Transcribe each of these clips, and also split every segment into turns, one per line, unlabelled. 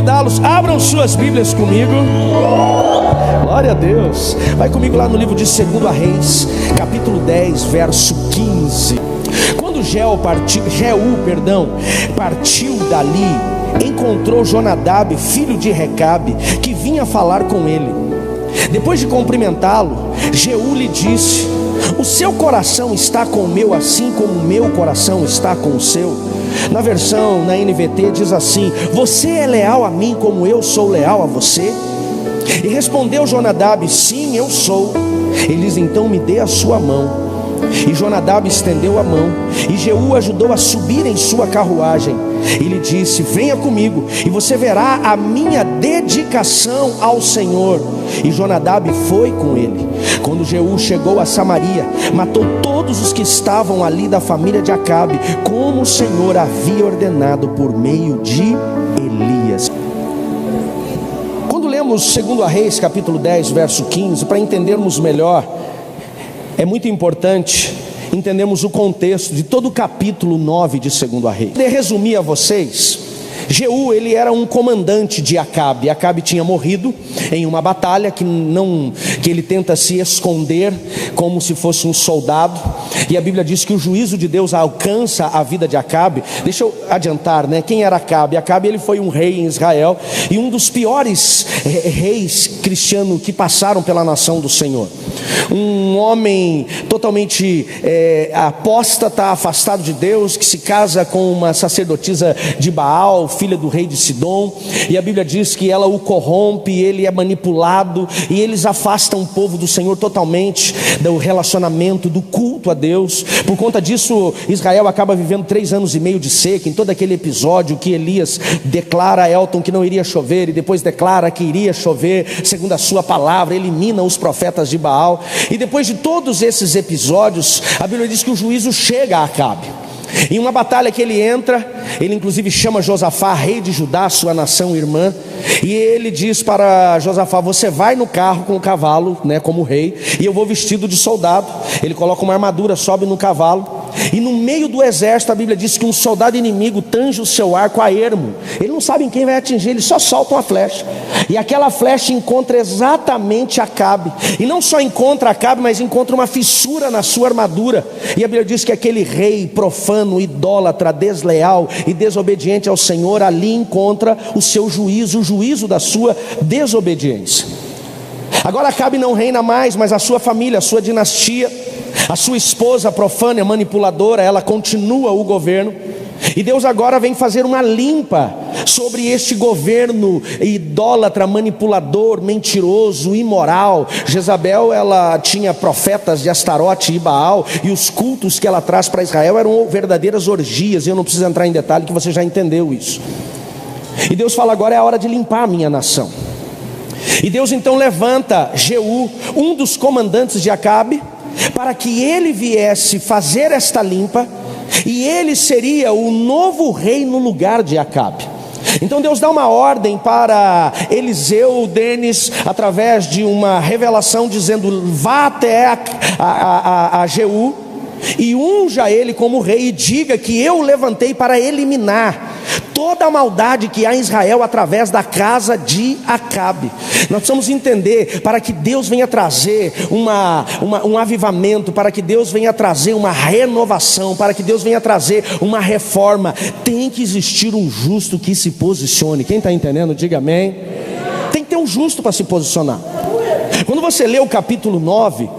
convidá-los, abram suas Bíblias comigo. Glória a Deus. Vai comigo lá no livro de 2 Reis, capítulo 10, verso 15. Quando Jeú partiu dali, encontrou Jonadab, filho de Recabe, que vinha falar com ele. Depois de cumprimentá-lo, Jeú lhe disse: o seu coração está com o meu, assim como o meu coração está com o seu. Na versão, na NVT, diz assim: você é leal a mim como eu sou leal a você? E respondeu Jonadab: sim, eu sou. Ele diz: então me dê a sua mão. E Jonadab estendeu a mão, e Jeú ajudou a subir em sua carruagem. Ele disse: venha comigo, e você verá a minha dedicação ao Senhor. E Jonadab foi com ele. Quando Jeú chegou a Samaria, matou todos os que estavam ali da família de Acabe, como o Senhor havia ordenado por meio de Elias. Quando lemos 2 Reis capítulo 10, verso 15, para entendermos melhor, é muito importante entendermos o contexto de todo o capítulo 9 de 2 Reis. Vou resumir a vocês. Jeú, ele era um comandante de Acabe. Acabe tinha morrido em uma batalha que ele tenta se esconder como se fosse um soldado. E a Bíblia diz que o juízo de Deus alcança a vida de Acabe. Deixa eu adiantar, né? Quem era Acabe? Acabe, ele foi um rei em Israel e um dos piores reis cristianos que passaram pela nação do Senhor. Um homem totalmente apóstata, afastado de Deus, que se casa com uma sacerdotisa de Baal, filha do rei de Sidom. E a Bíblia diz que ela o corrompe, ele é manipulado, e eles afastam o povo do Senhor totalmente, do relacionamento, do culto a Deus. Por conta disso, Israel acaba vivendo 3 anos e meio de seca. Em todo aquele episódio que Elias declara a Elton que não iria chover, e depois declara que iria chover segundo a sua palavra, elimina os profetas de Baal. E depois de todos esses episódios, a Bíblia diz que o juízo chega a Acabe. Em uma batalha que ele entra, ele inclusive chama Josafá, rei de Judá, sua nação irmã, e ele diz para Josafá: você vai no carro com o cavalo, né, como rei, e eu vou vestido de soldado. Ele coloca uma armadura, sobe no cavalo, e no meio do exército a Bíblia diz que um soldado inimigo tange o seu arco a ermo. Ele não sabe em quem vai atingir, ele só solta uma flecha, e aquela flecha encontra exatamente Acabe. E não só encontra Acabe, mas encontra uma fissura na sua armadura. E a Bíblia diz que aquele rei profano, idólatra, desleal e desobediente ao Senhor, ali encontra o seu juízo, o juízo da sua desobediência. Agora Acabe não reina mais, mas a sua família, a sua dinastia, a sua esposa profana e manipuladora, ela continua o governo. E Deus agora vem fazer uma limpa sobre este governo idólatra, manipulador, mentiroso, imoral. Jezabel, ela tinha profetas de Astarote e Baal, e os cultos que ela traz para Israel eram verdadeiras orgias. E eu não preciso entrar em detalhe, que você já entendeu isso. E Deus fala: agora é a hora de limpar a minha nação. E Deus então levanta Jeú, um dos comandantes de Acabe, para que ele viesse fazer esta limpa, e ele seria o novo rei no lugar de Acabe. Então Deus dá uma ordem para Eliseu Denis, através de uma revelação, dizendo: vá até a Jeú e unja ele como rei, e diga que eu o levantei para eliminar toda a maldade que há em Israel através da casa de Acabe. Nós precisamos entender, para que Deus venha trazer um avivamento, para que Deus venha trazer uma renovação, para que Deus venha trazer uma reforma, tem que existir um justo que se posicione. Quem está entendendo, diga amém. Tem que ter um justo para se posicionar. Quando você lê o capítulo 9,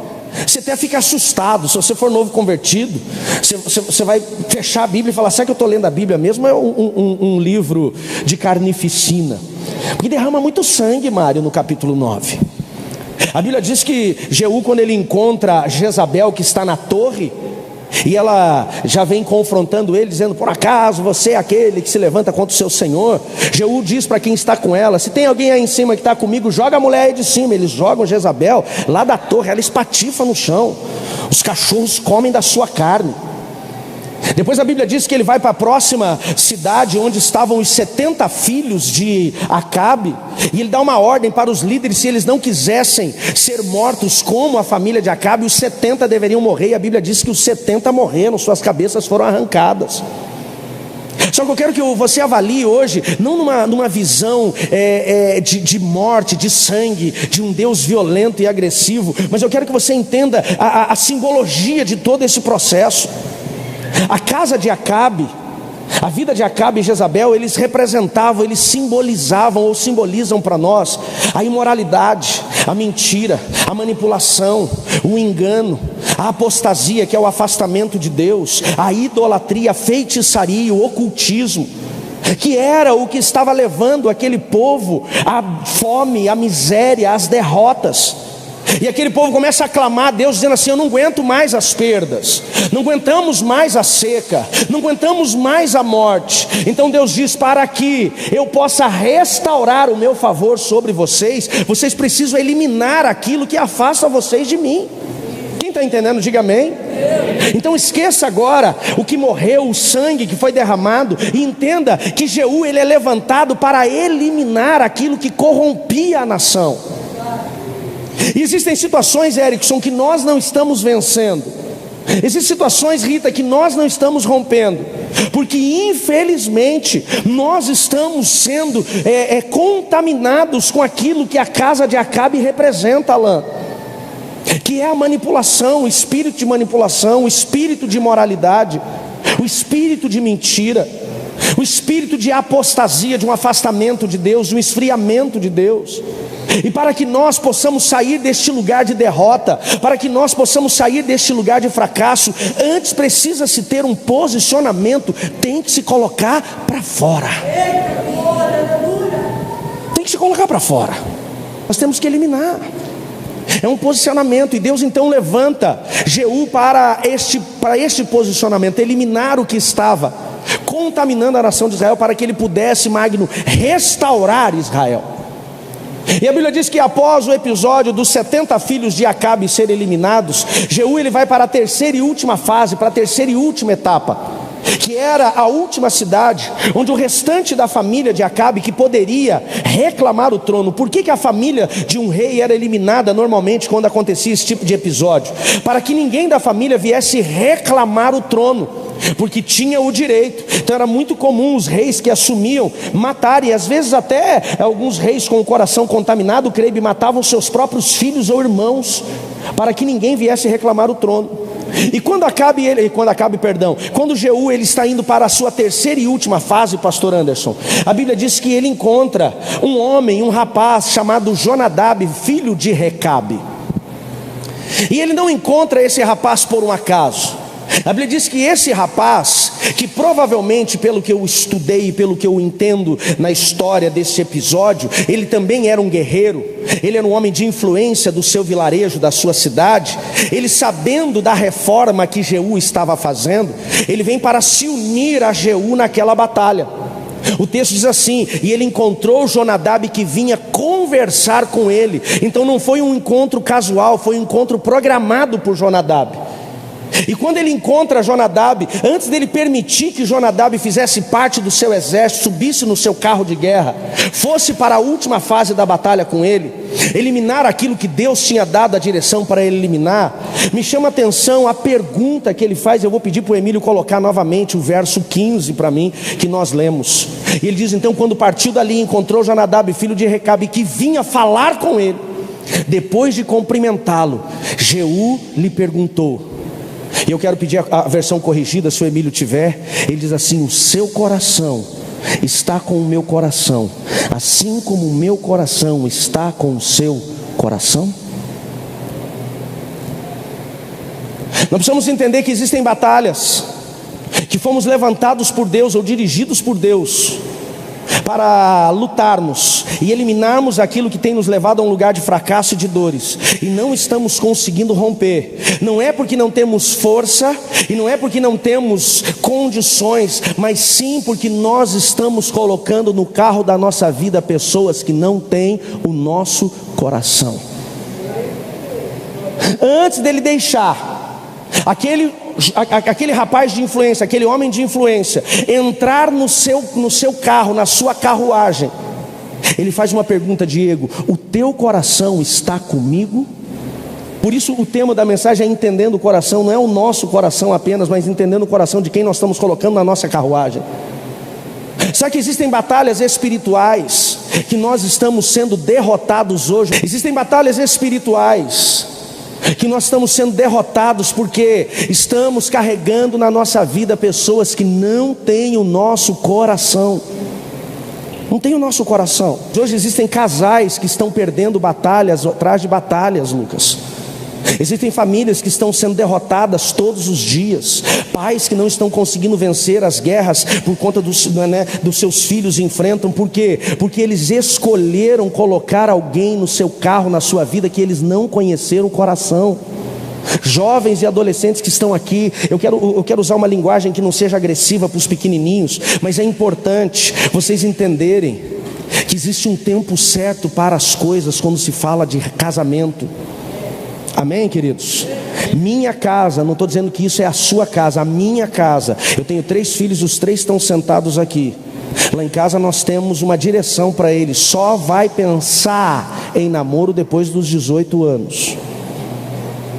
você até fica assustado. Se você for novo convertido, você vai fechar a Bíblia e falar: será que eu estou lendo a Bíblia mesmo? É um livro de carnificina, porque derrama muito sangue, Mário, no capítulo 9. A Bíblia diz que Jeú, quando ele encontra Jezabel, que está na torre, e ela já vem confrontando ele, dizendo: por acaso você é aquele que se levanta contra o seu Senhor? Jeú diz para quem está com ela: se tem alguém aí em cima que está comigo, joga a mulher aí de cima. Eles jogam Jezabel lá da torre, ela espatifa no chão, os cachorros comem da sua carne. Depois a Bíblia diz que ele vai para a próxima cidade, onde estavam os 70 filhos de Acabe, e ele dá uma ordem para os líderes: se eles não quisessem ser mortos como a família de Acabe, os 70 deveriam morrer. E a Bíblia diz que os 70 morreram, suas cabeças foram arrancadas. Só que eu quero que você avalie hoje, não numa visão de morte, de sangue, de um Deus violento e agressivo, mas eu quero que você entenda a simbologia de todo esse processo. A casa de Acabe, a vida de Acabe e Jezabel, eles representavam, eles simbolizavam ou simbolizam para nós a imoralidade, a mentira, a manipulação, o engano, a apostasia, que é o afastamento de Deus, a idolatria, a feitiçaria, o ocultismo, que era o que estava levando aquele povo à fome, à miséria, às derrotas. E aquele povo começa a clamar a Deus, dizendo assim: eu não aguento mais as perdas, não aguentamos mais a seca, não aguentamos mais a morte. Então Deus diz: para que eu possa restaurar o meu favor sobre vocês, vocês precisam eliminar aquilo que afasta vocês de mim. Quem está entendendo, diga amém. Então esqueça agora o que morreu, o sangue que foi derramado, e entenda que Jeú, ele é levantado para eliminar aquilo que corrompia a nação. E existem situações, Erickson, que nós não estamos vencendo. Existem situações, Rita, que nós não estamos rompendo, porque infelizmente nós estamos sendo contaminados com aquilo que a casa de Acabe representa, Alain, que é a manipulação, o espírito de manipulação, o espírito de imoralidade, o espírito de mentira, o espírito de apostasia, de um afastamento de Deus, de um esfriamento de Deus. E para que nós possamos sair deste lugar de derrota, para que nós possamos sair deste lugar de fracasso, antes precisa-se ter um posicionamento, tem que se colocar para fora. Tem que se colocar para fora. Nós temos que eliminar. É um posicionamento, e Deus então levanta Jeú para este posicionamento, eliminar o que estava contaminando a nação de Israel, para que ele pudesse, Magno, restaurar Israel. E a Bíblia diz que após o episódio dos 70 filhos de Acabe serem eliminados, Jeú, ele vai para a terceira e última fase, para a terceira e última etapa, que era a última cidade, onde o restante da família de Acabe, que poderia reclamar o trono. Por que a família de um rei era eliminada normalmente quando acontecia esse tipo de episódio? Para que ninguém da família viesse reclamar o trono, porque tinha o direito. Então era muito comum os reis que assumiam matar, e às vezes até alguns reis com o coração contaminado, creio, matavam seus próprios filhos ou irmãos, para que ninguém viesse reclamar o trono. E quando Jeú ele está indo para a sua terceira e última fase, pastor Anderson, a Bíblia diz que ele encontra um homem, um rapaz chamado Jonadab, filho de Recabe. E ele não encontra esse rapaz por um acaso. A Bíblia diz que esse rapaz, que provavelmente, pelo que eu estudei e pelo que eu entendo na história desse episódio, ele também era um guerreiro, ele era um homem de influência do seu vilarejo, da sua cidade. Ele, sabendo da reforma que Jeú estava fazendo, ele vem para se unir a Jeú naquela batalha. O texto diz assim: e ele encontrou Jonadab, que vinha conversar com ele. Então não foi um encontro casual, foi um encontro programado por Jonadab. E quando ele encontra Jonadab, antes dele permitir que Jonadab fizesse parte do seu exército, subisse no seu carro de guerra, fosse para a última fase da batalha com ele, eliminar aquilo que Deus tinha dado a direção para ele eliminar, me chama a atenção a pergunta que ele faz. Eu vou pedir para o Emílio colocar novamente o verso 15 para mim, que nós lemos. E ele diz então: quando partiu dali, encontrou Jonadab, filho de Recabe, que vinha falar com ele. Depois de cumprimentá-lo, Jeú lhe perguntou, e eu quero pedir a versão corrigida, se o Emílio tiver. Ele diz assim: o seu coração está com o meu coração, assim como o meu coração está com o seu coração. Nós precisamos entender que existem batalhas que fomos levantados por Deus ou dirigidos por Deus para lutarmos e eliminarmos aquilo que tem nos levado a um lugar de fracasso e de dores, e não estamos conseguindo romper. Não é porque não temos força, e não é porque não temos condições, mas sim porque nós estamos colocando no carro da nossa vida pessoas que não têm o nosso coração. Antes dele deixar aquele rapaz de influência, aquele homem de influência entrar no seu carro, na sua carruagem, ele faz uma pergunta: Diego, o teu coração está comigo? Por isso o tema da mensagem é entendendo o coração. Não é o nosso coração apenas, mas entendendo o coração de quem nós estamos colocando na nossa carruagem. Sabe que existem batalhas espirituais que nós estamos sendo derrotados hoje? Existem batalhas espirituais que nós estamos sendo derrotados porque estamos carregando na nossa vida pessoas que não têm o nosso coração. Não tem o nosso coração. Hoje existem casais que estão perdendo batalhas atrás de batalhas, Lucas. Existem famílias que estão sendo derrotadas todos os dias. Pais que não estão conseguindo vencer as guerras por conta dos seus filhos enfrentam. Por quê? Porque eles escolheram colocar alguém no seu carro, na sua vida, que eles não conheceram o coração. Jovens e adolescentes que estão aqui, eu quero usar uma linguagem que não seja agressiva para os pequenininhos, mas é importante vocês entenderem que existe um tempo certo para as coisas quando se fala de casamento. Amém, queridos? Minha casa, não estou dizendo que isso é a sua casa, a minha casa. Eu tenho 3 filhos, os 3 estão sentados aqui. Lá em casa nós temos uma direção para eles: só vai pensar em namoro depois dos 18 anos.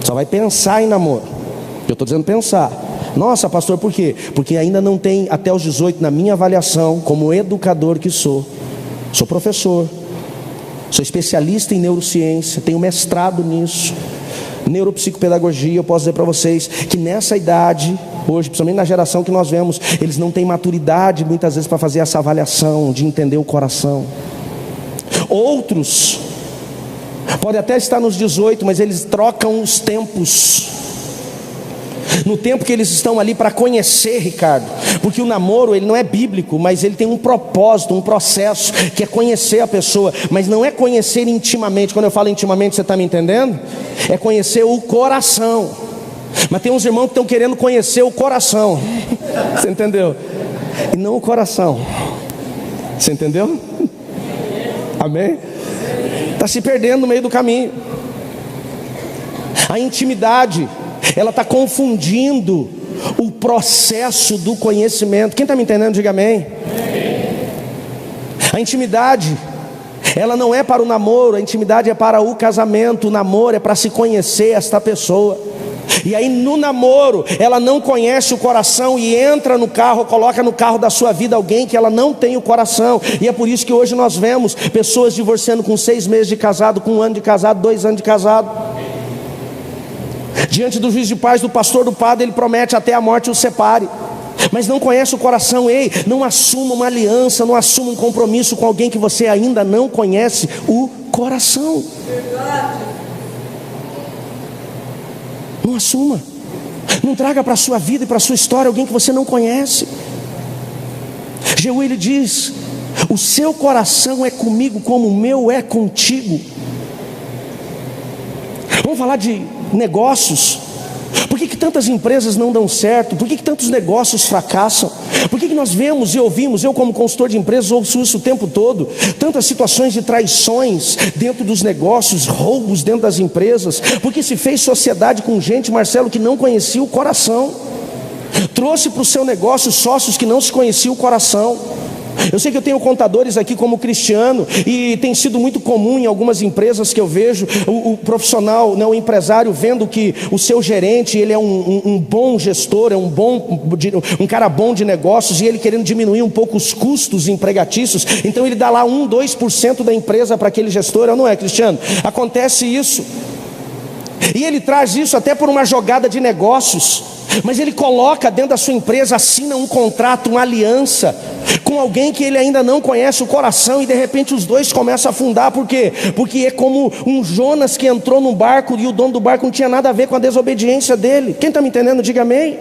Só vai pensar em namoro. Eu estou dizendo pensar. Nossa, pastor, por quê? Porque ainda não tem até os 18 na minha avaliação, como educador que sou professor, sou especialista em neurociência, tenho mestrado nisso, neuropsicopedagogia. Eu posso dizer para vocês que nessa idade, hoje, principalmente na geração que nós vemos, eles não têm maturidade muitas vezes para fazer essa avaliação, de entender o coração. Outros podem até estar nos 18, mas eles trocam os tempos. No tempo que eles estão ali para conhecer, Ricardo, porque o namoro ele não é bíblico, mas ele tem um propósito, um processo, que é conhecer a pessoa, mas não é conhecer intimamente. Quando eu falo intimamente, você está me entendendo? É conhecer o coração. Mas tem uns irmãos que estão querendo conhecer o coração, você entendeu? E não o coração, você entendeu? Amém? Está se perdendo no meio do caminho. A intimidade, ela está confundindo o processo do conhecimento. Quem está me entendendo, diga amém. A intimidade, ela não é para o namoro, a intimidade é para o casamento. O namoro é para se conhecer esta pessoa. E aí no namoro, ela não conhece o coração e entra no carro, coloca no carro da sua vida alguém que ela não tem o coração. E é por isso que hoje nós vemos pessoas divorciando com 6 meses de casado, com 1 ano de casado, 2 anos de casado. Diante do juiz de paz, do pastor, do padre, ele promete até a morte o separe, mas não conhece o coração. Ei, não assuma uma aliança, não assuma um compromisso com alguém que você ainda não conhece o coração. Não assuma. Não traga para a sua vida e para a sua história alguém que você não conhece. Jeú, ele diz: o seu coração é comigo como o meu é contigo. Vamos falar de negócios. Por que tantas empresas não dão certo? Por que tantos negócios fracassam? Por que nós vemos e ouvimos, eu como consultor de empresas ouço isso o tempo todo, tantas situações de traições dentro dos negócios, roubos dentro das empresas? Porque se fez sociedade com gente, Marcelo, que não conhecia o coração, trouxe para o seu negócio sócios que não se conheciam o coração. Eu sei que eu tenho contadores aqui como Cristiano, e tem sido muito comum em algumas empresas que eu vejo o profissional, o empresário, vendo que o seu gerente, ele é um bom gestor, é um cara bom de negócios, e ele querendo diminuir um pouco os custos empregatícios, então ele dá lá 1-2% da empresa para aquele gestor. Ou não é, Cristiano? Acontece isso, e ele traz isso até por uma jogada de negócios, mas ele coloca dentro da sua empresa, assina um contrato, uma aliança com alguém que ele ainda não conhece o coração, e de repente os dois começam a afundar. Por quê? Porque é como um Jonas que entrou no barco e o dono do barco não tinha nada a ver com a desobediência dele. Quem está me entendendo, diga amém.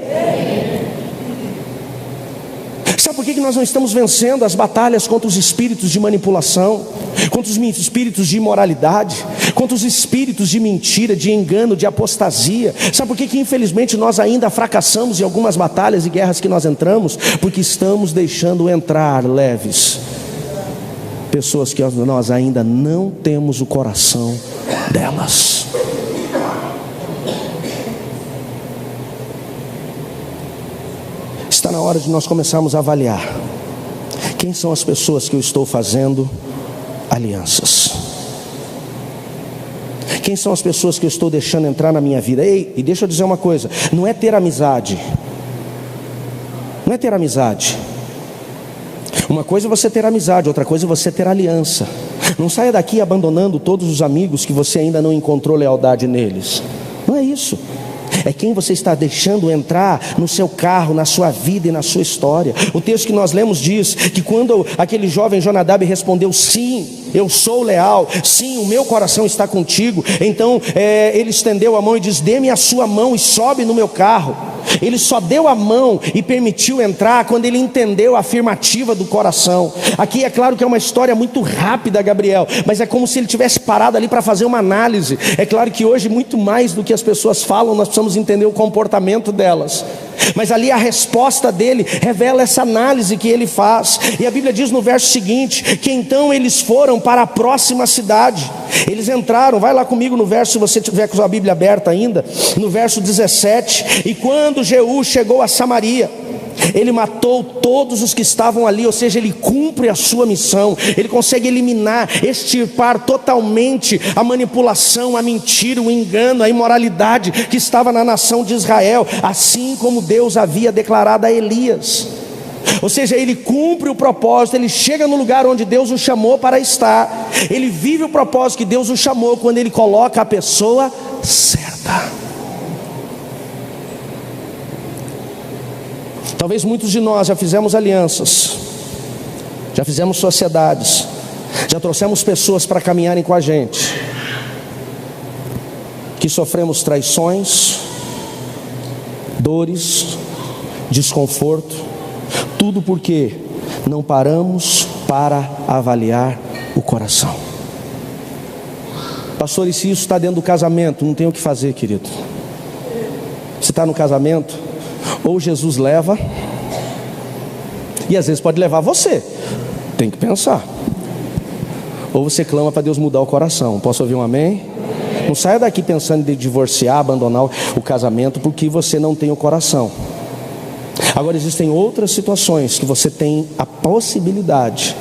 Sabe por que nós não estamos vencendo as batalhas contra os espíritos de manipulação, contra os espíritos de imoralidade, contra os espíritos de mentira, de engano, de apostasia? Sabe por que infelizmente nós ainda fracassamos em algumas batalhas e guerras que nós entramos? Porque estamos deixando entrar leves pessoas que nós ainda não temos o coração delas. Está na hora de nós começarmos a avaliar quem são as pessoas que eu estou fazendo alianças. Quem são as pessoas que eu estou deixando entrar na minha vida? Ei, e deixa eu dizer uma coisa: não é ter amizade, não é ter amizade, Uma coisa é você ter amizade, outra coisa é você ter aliança. Não saia daqui abandonando todos os amigos que você ainda não encontrou lealdade neles. Não é isso. É quem você está deixando entrar no seu carro, na sua vida e na sua história. O texto que nós lemos diz que quando aquele jovem Jonadab respondeu: sim, eu sou leal, sim, o meu coração está contigo. Então ele estendeu a mão e diz: dê-me a sua mão e sobe no meu carro. Ele só deu a mão e permitiu entrar quando ele entendeu a afirmativa do coração. Aqui é claro que é uma história muito rápida, Gabriel, mas é como se ele tivesse parado ali para fazer uma análise. É claro que hoje, muito mais do que as pessoas falam, nós precisamos entender o comportamento delas. Mas ali a resposta dele revela essa análise que ele faz. E a Bíblia diz no verso seguinte, que então eles foram para a próxima cidade. Eles entraram, vai lá comigo no verso, se você tiver com a Bíblia aberta ainda, no verso 17. E quando Jeú chegou a Samaria, ele matou todos os que estavam ali. Ou seja, ele cumpre a sua missão. Ele consegue eliminar, extirpar totalmente a manipulação, a mentira, o engano, a imoralidade que estava na nação de Israel, assim como Deus havia declarado a Elias. Ou seja, ele cumpre o propósito, ele chega no lugar onde Deus o chamou para estar. Ele vive o propósito que Deus o chamou quando ele coloca a pessoa certa. Talvez muitos de nós já fizemos alianças, já fizemos sociedades, já trouxemos pessoas para caminharem com a gente, que sofremos traições, dores, desconforto, tudo porque não paramos para avaliar o coração. Pastor, e se isso está dentro do casamento? Não tem o que fazer, querido. Se está no casamento, ou Jesus leva, e às vezes pode levar você, tem que pensar, ou você clama para Deus mudar o coração. Posso ouvir um amém? Não saia daqui pensando em divorciar, abandonar o casamento porque você não tem o coração. Agora existem outras situações que você tem a possibilidade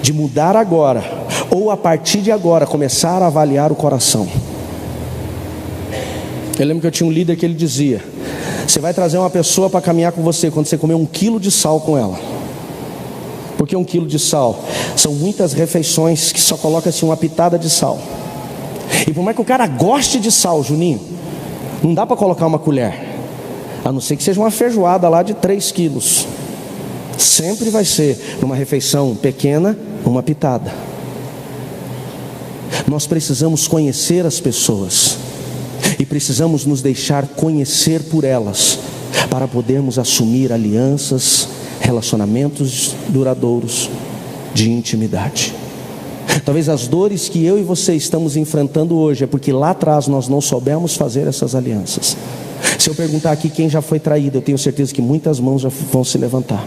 de mudar agora, ou a partir de agora começar a avaliar o coração. Eu lembro que eu tinha um líder que ele dizia: você vai trazer uma pessoa para caminhar com você quando você comer 1 quilo de sal com ela. Porque 1 quilo de sal são muitas refeições que só coloca-se uma pitada de sal. E por mais que o cara goste de sal, Juninho, não dá para colocar uma colher, a não ser que seja uma feijoada lá de 3 quilos. Sempre vai ser numa refeição pequena, uma pitada. Nós precisamos conhecer as pessoas, e precisamos nos deixar conhecer por elas, para podermos assumir alianças, relacionamentos duradouros, de intimidade. Talvez as dores que eu e você estamos enfrentando hoje é porque lá atrás nós não soubemos fazer essas alianças. Se eu perguntar aqui quem já foi traído, eu tenho certeza que muitas mãos já vão se levantar.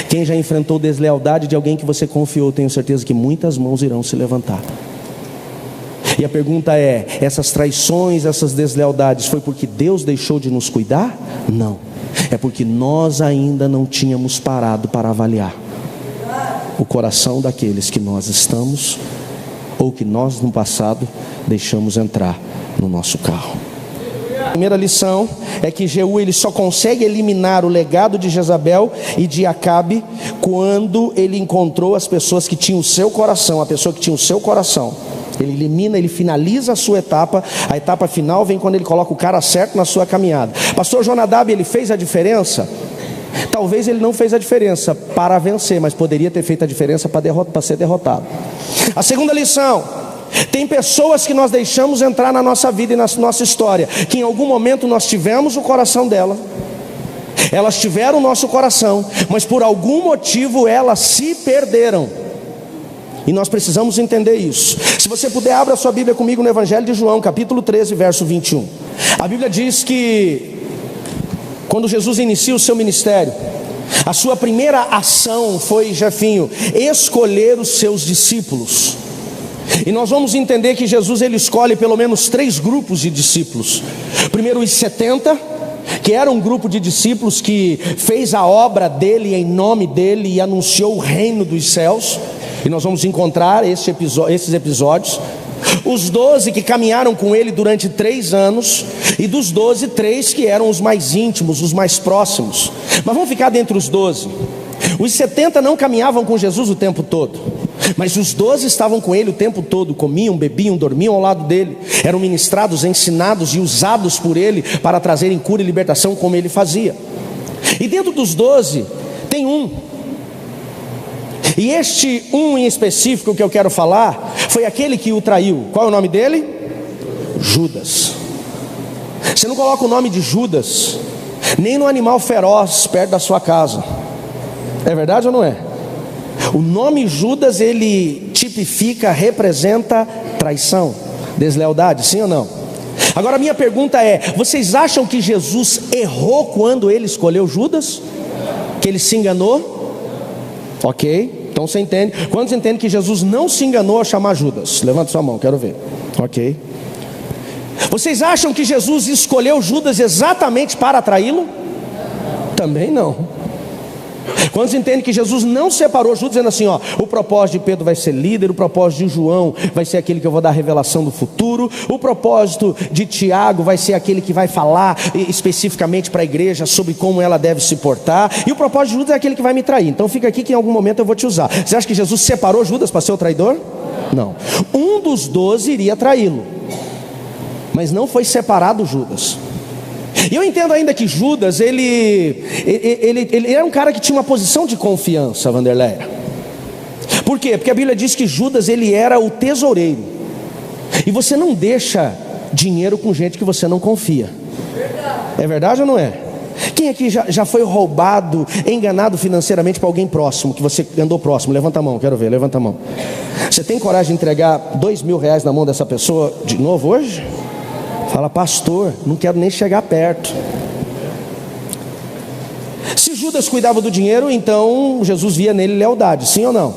Quem já enfrentou deslealdade de alguém que você confiou, eu tenho certeza que muitas mãos irão se levantar. E a pergunta é: essas traições, essas deslealdades, foi porque Deus deixou de nos cuidar? Não, é porque nós ainda não tínhamos parado para avaliar o coração daqueles que nós estamos, ou que nós no passado deixamos entrar no nosso carro. A primeira lição é que Jeú, ele só consegue eliminar o legado de Jezabel e de Acabe quando ele encontrou as pessoas que tinham o seu coração, a pessoa que tinha o seu coração. Ele elimina, ele finaliza a sua etapa. A etapa final vem quando ele coloca o cara certo na sua caminhada. Pastor Jonadab, ele fez a diferença? Talvez ele não fez a diferença para vencer, mas poderia ter feito a diferença para ser derrotado. A segunda lição: tem pessoas que nós deixamos entrar na nossa vida e na nossa história, que em algum momento nós tivemos o coração dela, elas tiveram o nosso coração, mas por algum motivo elas se perderam. E nós precisamos entender isso. Se você puder, abra a sua Bíblia comigo no Evangelho de João, capítulo 13, verso 21. A Bíblia diz que quando Jesus inicia o seu ministério, a sua primeira ação foi, Jefinho, escolher os seus discípulos. E nós vamos entender que Jesus, ele escolhe pelo menos 3 grupos de discípulos. Primeiro os 70, que era um grupo de discípulos que fez a obra dele em nome dele e anunciou o reino dos céus. E nós vamos encontrar esses episódios. Os 12 que caminharam com ele durante 3 anos. E dos 12, 3 que eram os mais íntimos, os mais próximos. Mas vamos ficar dentre os 12. Os 70 não caminhavam com Jesus o tempo todo, mas os 12 estavam com ele o tempo todo, comiam, bebiam, dormiam ao lado dele, eram ministrados, ensinados e usados por ele para trazerem cura e libertação, como ele fazia. E dentro dos 12 tem um, e este um em específico que eu quero falar foi aquele que o traiu. Qual é o nome dele? Judas. Você não coloca o nome de Judas nem no animal feroz perto da sua casa. É verdade ou não é? O nome Judas, ele tipifica, representa traição, deslealdade, sim ou não? Agora a minha pergunta é: vocês acham que Jesus errou quando ele escolheu Judas? Que ele se enganou? Ok, então você entende. Quantos entendem que Jesus não se enganou ao chamar Judas? Levanta sua mão, quero ver. Ok. Vocês acham que Jesus escolheu Judas exatamente para traí-lo? Também não. Quantos entendem que Jesus não separou Judas dizendo assim, ó, o propósito de Pedro vai ser líder, o propósito de João vai ser aquele que eu vou dar a revelação do futuro, o propósito de Tiago vai ser aquele que vai falar especificamente para a igreja sobre como ela deve se portar, e o propósito de Judas é aquele que vai me trair. Então fica aqui que em algum momento eu vou te usar. Você acha que Jesus separou Judas para ser o traidor? Não. Um dos 12 iria traí-lo, mas não foi separado Judas. E eu entendo ainda que Judas, ele era um cara que tinha uma posição de confiança, Vanderlei. Por quê? Porque a Bíblia diz que Judas, ele era o tesoureiro. E você não deixa dinheiro com gente que você não confia. É verdade ou não é? Quem aqui já foi roubado, enganado financeiramente para alguém próximo, que você andou próximo? Levanta a mão, quero ver, levanta a mão. Você tem coragem de entregar R$2.000 na mão dessa pessoa de novo hoje? Fala, pastor, não quero nem chegar perto. Se Judas cuidava do dinheiro, então Jesus via nele lealdade, sim ou não?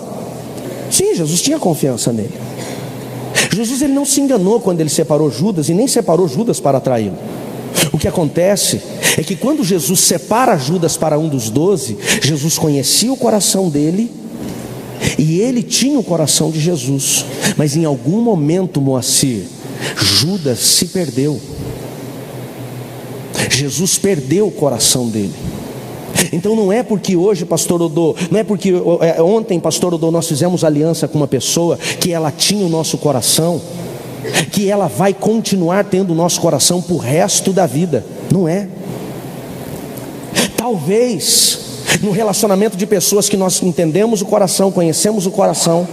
Sim, Jesus tinha confiança nele. Jesus, ele não se enganou quando ele separou Judas, e nem separou Judas para traí-lo. O que acontece é que quando Jesus separa Judas para um dos 12, Jesus conhecia o coração dele, e ele tinha o coração de Jesus. Mas em algum momento, Moacir, Judas se perdeu. Jesus perdeu o coração dele. Então não é porque hoje, pastor Odô, não é porque ontem, pastor Odô, nós fizemos aliança com uma pessoa que ela tinha o nosso coração, que ela vai continuar tendo o nosso coração para o resto da vida. Não é. Talvez no relacionamento de pessoas que nós entendemos o coração, conhecemos o coração,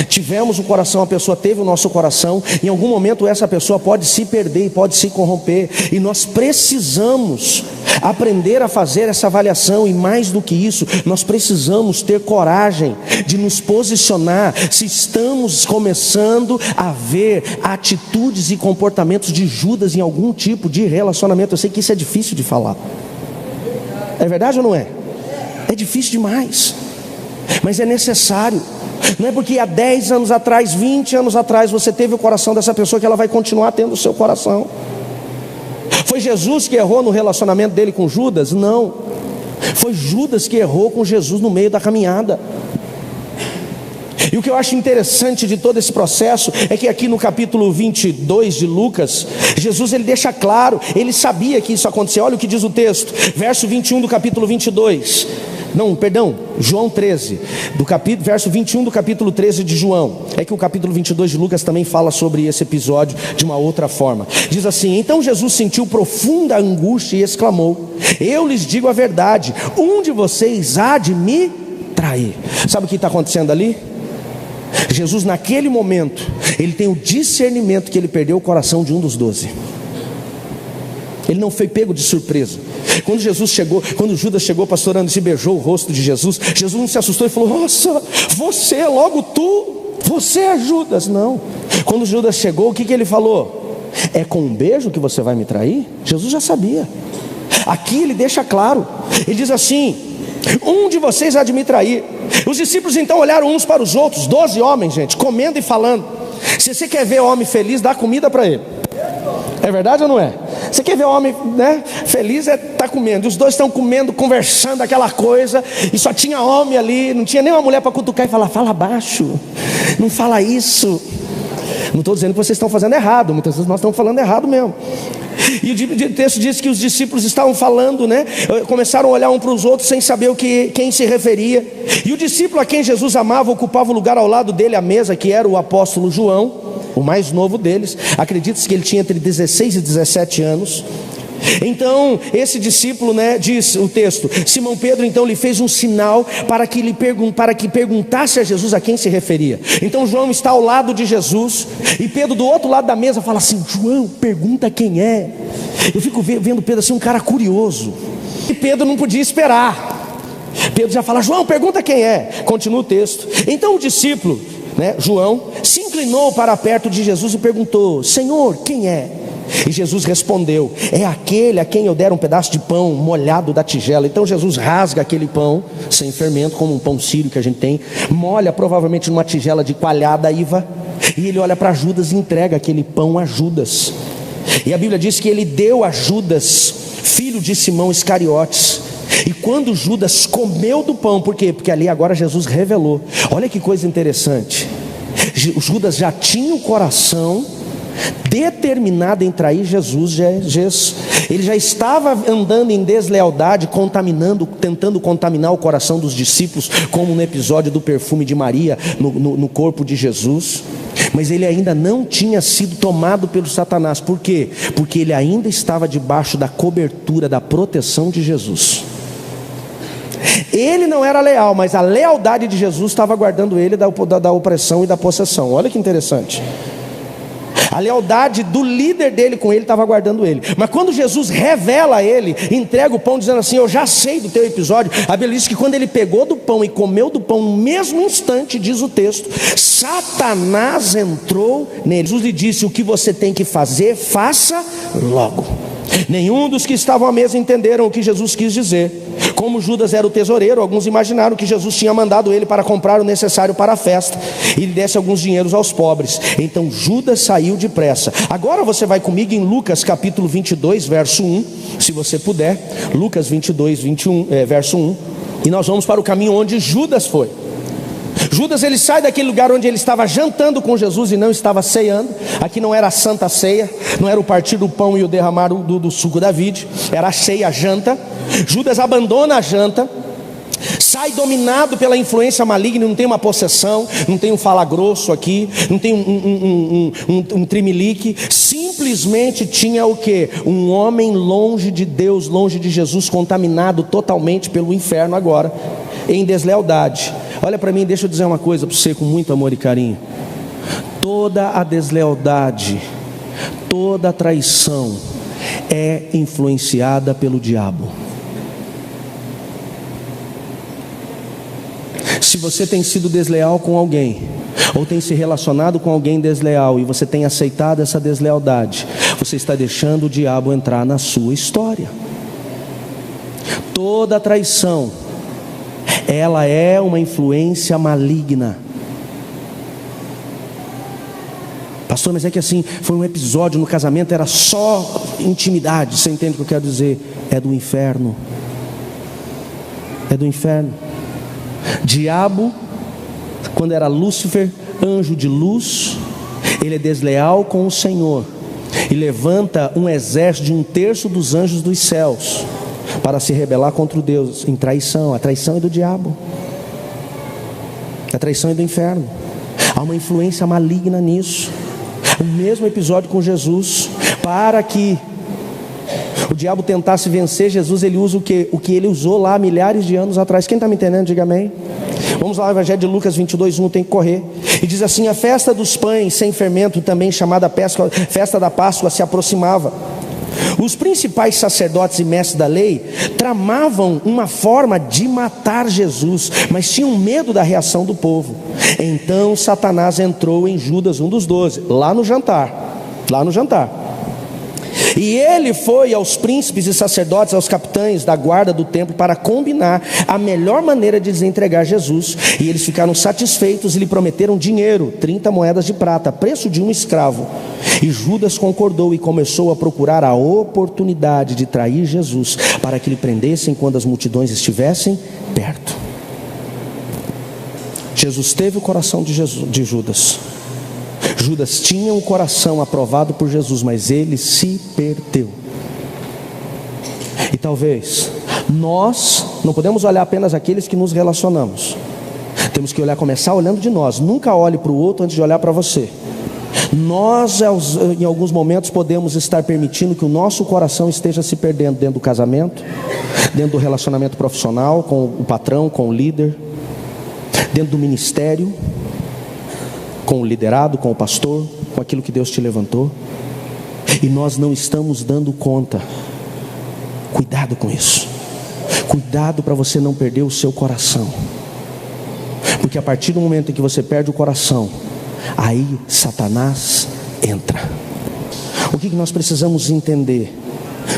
tivemos o coração, a pessoa teve o nosso coração, em algum momento essa pessoa pode se perder e pode se corromper, e nós precisamos aprender a fazer essa avaliação. E mais do que isso, nós precisamos ter coragem de nos posicionar se estamos começando a ver atitudes e comportamentos de Judas em algum tipo de relacionamento. Eu sei que isso é difícil de falar. É verdade ou não é? É difícil demais, mas é necessário. Não é porque há 10 anos atrás, 20 anos atrás você teve o coração dessa pessoa que ela vai continuar tendo o seu coração. Foi Jesus que errou no relacionamento dele com Judas? Não. Foi Judas que errou com Jesus no meio da caminhada. E o que eu acho interessante de todo esse processo é que aqui no capítulo 22 de Lucas, Jesus, ele deixa claro, ele sabia que isso acontecia. Olha o que diz o texto, verso 21 do capítulo 22. Não, perdão, João 13, verso 21 do capítulo 13 de João. É que o capítulo 22 de Lucas também fala sobre esse episódio de uma outra forma. Diz assim: então Jesus sentiu profunda angústia e exclamou: eu lhes digo a verdade, um de vocês há de me trair. Sabe o que está acontecendo ali? Jesus, naquele momento, ele tem o discernimento que ele perdeu o coração de um dos 12. Ele não foi pego de surpresa. Quando Jesus chegou, quando Judas chegou pastorando e se beijou o rosto de Jesus, Jesus não se assustou e falou: nossa, você, logo tu, você é Judas. Não. Quando Judas chegou, o que ele falou? É com um beijo que você vai me trair? Jesus já sabia. Aqui ele deixa claro, ele diz assim: um de vocês há de me trair. Os discípulos então olharam uns para os outros, 12 homens, gente, comendo e falando. Se você quer ver homem feliz, dá comida para ele. É verdade ou não é? Você quer ver homem, né, feliz, é estar comendo. E os dois estão comendo, conversando aquela coisa, e só tinha homem ali, não tinha nem uma mulher para cutucar e falar: fala baixo, não fala isso. Não estou dizendo que vocês estão fazendo errado, muitas vezes nós estamos falando errado mesmo. E o texto diz que os discípulos estavam falando, né? Começaram a olhar um para os outros sem saber quem se referia. E o discípulo a quem Jesus amava ocupava o lugar ao lado dele à mesa, que era o apóstolo João, o mais novo deles. Acredita-se que ele tinha entre 16 e 17 anos. Então esse discípulo, né, diz o texto, Simão Pedro então lhe fez um sinal para que perguntasse a Jesus a quem se referia. Então João está ao lado de Jesus, e Pedro do outro lado da mesa fala assim: João, pergunta quem é. Eu fico vendo Pedro assim, um cara curioso, e Pedro não podia esperar. Pedro já fala: João, pergunta quem é. Continua o texto. Então o discípulo, né, João, se inclinou para perto de Jesus e perguntou: Senhor, quem é? E Jesus respondeu: é aquele a quem eu der um pedaço de pão molhado da tigela. Então Jesus rasga aquele pão sem fermento, como um pão sírio que a gente tem, molha provavelmente numa tigela de coalhada iva, e ele olha para Judas e entrega aquele pão a Judas. E a Bíblia diz que ele deu a Judas, filho de Simão Iscariotes. E quando Judas comeu do pão, por quê? Porque ali agora Jesus revelou. Olha que coisa interessante, Judas já tinha o coração determinado em trair Jesus. Ele já estava andando em deslealdade, tentando contaminar o coração dos discípulos, como no episódio do perfume de Maria no corpo de Jesus. Mas ele ainda não tinha sido tomado pelo Satanás. Por quê? Porque ele ainda estava debaixo da cobertura, da proteção de Jesus. Ele não era leal, mas a lealdade de Jesus estava guardando ele da opressão e da possessão. Olha que interessante. A lealdade do líder dele com ele estava guardando ele. Mas quando Jesus revela a ele, entrega o pão dizendo assim: eu já sei do teu episódio. A Bíblia diz que quando ele pegou do pão e comeu do pão, no mesmo instante, diz o texto, Satanás entrou nele. Jesus lhe disse: o que você tem que fazer, faça logo. Nenhum dos que estavam à mesa entenderam o que Jesus quis dizer. Como Judas era o tesoureiro, alguns imaginaram que Jesus tinha mandado ele para comprar o necessário para a festa e lhe desse alguns dinheiros aos pobres. Então Judas saiu depressa. Agora você vai comigo em Lucas capítulo 22, verso 1, se você puder. Lucas 22, verso 1. E nós vamos para o caminho onde Judas foi. Judas, ele sai daquele lugar onde ele estava jantando com Jesus e não estava ceando. Aqui não era a santa ceia, não era o partir do pão e o derramar do suco da vide, era a ceia, a janta. Judas abandona a janta, sai dominado pela influência maligna. Não tem uma possessão, não tem um fala grosso aqui, não tem um trimelique. Simplesmente tinha o que? Um homem longe de Deus, longe de Jesus, contaminado totalmente pelo inferno agora, em deslealdade. Olha para mim, deixa eu dizer uma coisa para você com muito amor e carinho. Toda a deslealdade, toda a traição é influenciada pelo diabo. Se você tem sido desleal com alguém, ou tem se relacionado com alguém desleal, e você tem aceitado essa deslealdade, você está deixando o diabo entrar na sua história. Toda traição, ela é uma influência maligna. Pastor, mas é que assim, foi um episódio no casamento, era só intimidade. Você entende o que eu quero dizer? É do inferno. É do inferno. Diabo, quando era Lúcifer, anjo de luz, ele é desleal com o Senhor e levanta um exército de 1/3 dos anjos dos céus para se rebelar contra o Deus em traição. A traição é do diabo, a traição é do inferno. Há uma influência maligna nisso. O mesmo episódio com Jesus, para que o diabo tentasse vencer Jesus, ele usa o que ele usou lá milhares de anos atrás. Quem está me entendendo, diga amém. Vamos lá, o Evangelho de Lucas 22, 1, tem que correr. E diz assim: a festa dos pães sem fermento, também chamada festa da Páscoa, se aproximava. Os principais sacerdotes e mestres da lei tramavam uma forma de matar Jesus, mas tinham medo da reação do povo. Então Satanás entrou em Judas, um dos 12, lá no jantar. E ele foi aos príncipes e sacerdotes, aos capitães da guarda do templo, para combinar a melhor maneira de desentregar Jesus. E eles ficaram satisfeitos e lhe prometeram dinheiro, 30 moedas de prata, preço de um escravo. E Judas concordou e começou a procurar a oportunidade de trair Jesus, para que lhe prendessem quando as multidões estivessem perto. Jesus teve o coração de Judas. Judas tinha um coração aprovado por Jesus, mas ele se perdeu. E talvez nós não podemos olhar apenas aqueles que nos relacionamos. Temos que começar olhando de nós. Nunca olhe para o outro antes de olhar para você. Nós, em alguns momentos, podemos estar permitindo que o nosso coração esteja se perdendo dentro do casamento, dentro do relacionamento profissional, com o patrão, com o líder, dentro do ministério, com o liderado, com o pastor, com aquilo que Deus te levantou, e nós não estamos dando conta. Cuidado com isso. Cuidado para você não perder o seu coração, porque a partir do momento em que você perde o coração, aí Satanás entra. O que nós precisamos entender?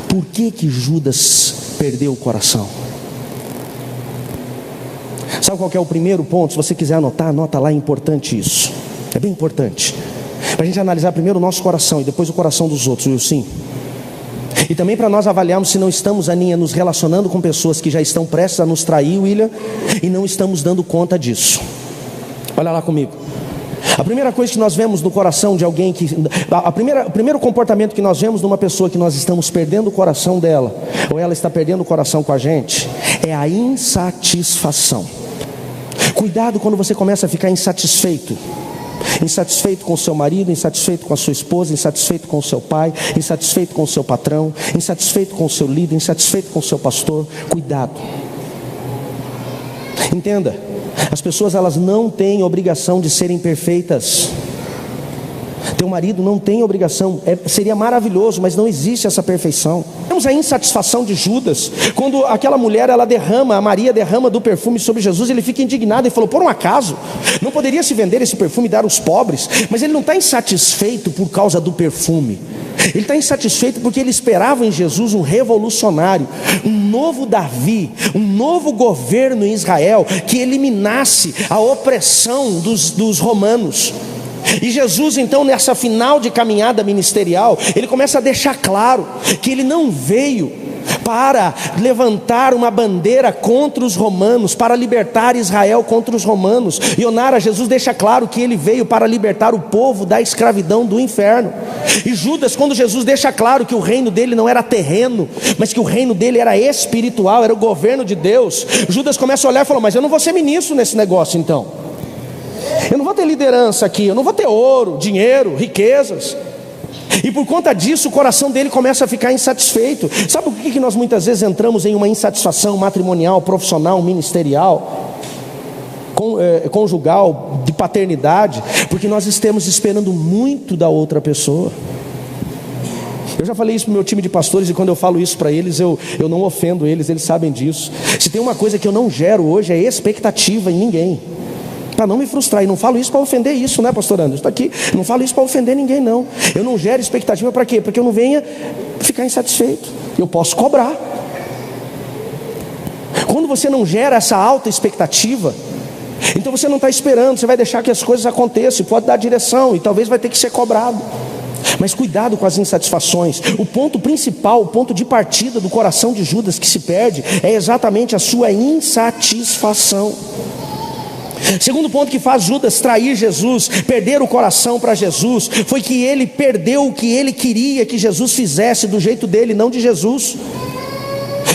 Por que Judas perdeu o coração? Sabe qual que é o primeiro ponto? Se você quiser anotar, anota lá, é importante isso. É bem importante, para a gente analisar primeiro o nosso coração e depois o coração dos outros, Wilson. E também para nós avaliarmos se não estamos, Aninha, nos relacionando com pessoas que já estão prestes a nos trair, William, e não estamos dando conta disso. Olha lá comigo. A primeira coisa que nós vemos no coração de alguém o primeiro comportamento que nós vemos numa pessoa que nós estamos perdendo o coração dela, ou ela está perdendo o coração com a gente, é a insatisfação. Cuidado quando você começa a ficar insatisfeito. Insatisfeito com o seu marido, insatisfeito com a sua esposa, insatisfeito com o seu pai, insatisfeito com o seu patrão, insatisfeito com o seu líder, insatisfeito com o seu pastor. Cuidado. Entenda, as pessoas, elas não têm obrigação de serem perfeitas. Teu marido não tem obrigação, seria maravilhoso, mas não existe essa perfeição. Temos a insatisfação de Judas, quando aquela mulher, a Maria derrama do perfume sobre Jesus, ele fica indignado e falou: por um acaso, não poderia se vender esse perfume e dar aos pobres? Mas ele não está insatisfeito por causa do perfume, ele está insatisfeito porque ele esperava em Jesus um revolucionário, um novo Davi, um novo governo em Israel, que eliminasse a opressão dos romanos. E Jesus, então, nessa final de caminhada ministerial, ele começa a deixar claro que ele não veio para levantar uma bandeira contra os romanos, para libertar Israel contra os romanos. Ionara, Jesus deixa claro que ele veio para libertar o povo da escravidão do inferno. E Judas, quando Jesus deixa claro que o reino dele não era terreno, mas que o reino dele era espiritual, era o governo de Deus, Judas começa a olhar e fala: mas eu não vou ser ministro nesse negócio então. Eu não vou ter liderança aqui, eu não vou ter ouro, dinheiro, riquezas. E por conta disso o coração dele começa a ficar insatisfeito. Sabe por que nós muitas vezes entramos em uma insatisfação matrimonial, profissional, ministerial, conjugal, de paternidade? Porque nós estamos esperando muito da outra pessoa. Eu já falei isso para o meu time de pastores, e quando eu falo isso para eles, eu não ofendo eles, eles sabem disso. Se tem uma coisa que eu não gero hoje, é expectativa em ninguém, para não me frustrar. E não falo isso para ofender isso, né, pastor Anderson? Está aqui. Não falo isso para ofender ninguém, não. Eu não gero expectativa para quê? Porque eu não venha ficar insatisfeito. Eu posso cobrar. Quando você não gera essa alta expectativa, então você não está esperando, você vai deixar que as coisas aconteçam, pode dar direção e talvez vai ter que ser cobrado. Mas cuidado com as insatisfações. O ponto principal, o ponto de partida do coração de Judas que se perde, é exatamente a sua insatisfação. Segundo ponto que faz Judas trair Jesus, perder o coração para Jesus, foi que ele perdeu o que ele queria que Jesus fizesse do jeito dele, não de Jesus.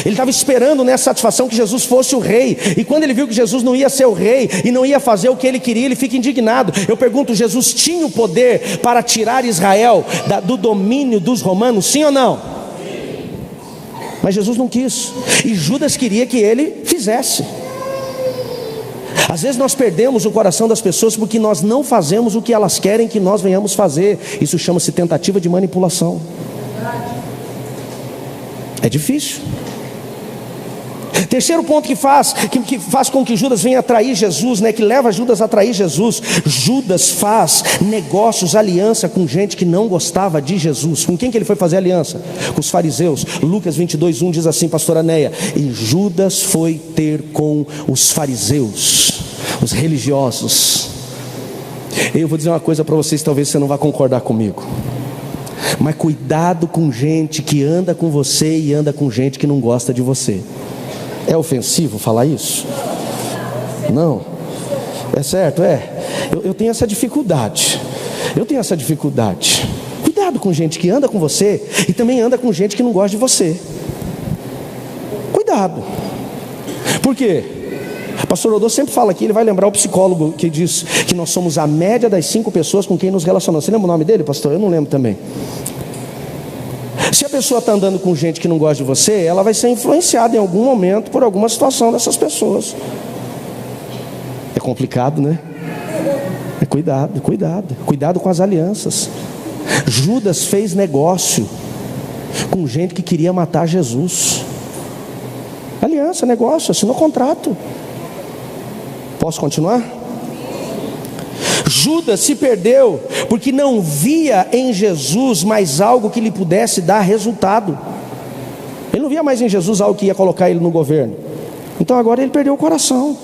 Ele estava esperando nessa satisfação que Jesus fosse o rei, e quando ele viu que Jesus não ia ser o rei e não ia fazer o que ele queria, ele fica indignado. Eu pergunto: Jesus tinha o poder para tirar Israel do domínio dos romanos, sim ou não? Mas Jesus não quis, e Judas queria que ele fizesse. Às vezes nós perdemos o coração das pessoas porque nós não fazemos o que elas querem que nós venhamos fazer. Isso chama-se tentativa de manipulação. É difícil. Terceiro ponto que faz com que Judas venha trair Jesus, né, que leva Judas a trair Jesus. Judas faz negócios, aliança com gente que não gostava de Jesus. Com quem que ele foi fazer aliança? Com os fariseus. Lucas 22:1 diz assim, pastora Neia: e Judas foi ter com os fariseus, os religiosos. Eu vou dizer uma coisa para vocês, talvez você não vá concordar comigo, mas cuidado com gente que anda com você e anda com gente que não gosta de você. É ofensivo falar isso? Não. É certo, é. Eu tenho essa dificuldade. Eu tenho essa dificuldade. Cuidado com gente que anda com você e também anda com gente que não gosta de você. Cuidado. Por quê? O pastor Rodolfo sempre fala aqui, ele vai lembrar o psicólogo que diz que nós somos a média das 5 pessoas com quem nos relacionamos. Você lembra o nome dele, pastor? Eu não lembro também. Se a pessoa está andando com gente que não gosta de você, ela vai ser influenciada em algum momento por alguma situação dessas pessoas. É complicado, né? Cuidado com as alianças. Judas fez negócio com gente que queria matar Jesus. Aliança, negócio, assinou contrato. Posso continuar? Judas se perdeu porque não via em Jesus mais algo que lhe pudesse dar resultado. Ele não via mais em Jesus algo que ia colocar ele no governo. Então agora ele perdeu o coração.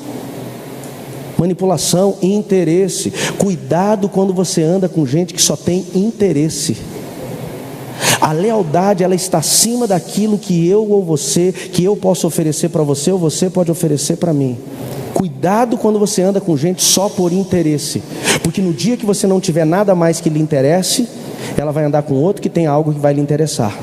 Manipulação e interesse. Cuidado quando você anda com gente que só tem interesse. A lealdade, ela está acima daquilo que eu ou você, que eu posso oferecer para você ou você pode oferecer para mim. Cuidado quando você anda com gente só por interesse, porque no dia que você não tiver nada mais que lhe interesse, ela vai andar com outro que tem algo que vai lhe interessar.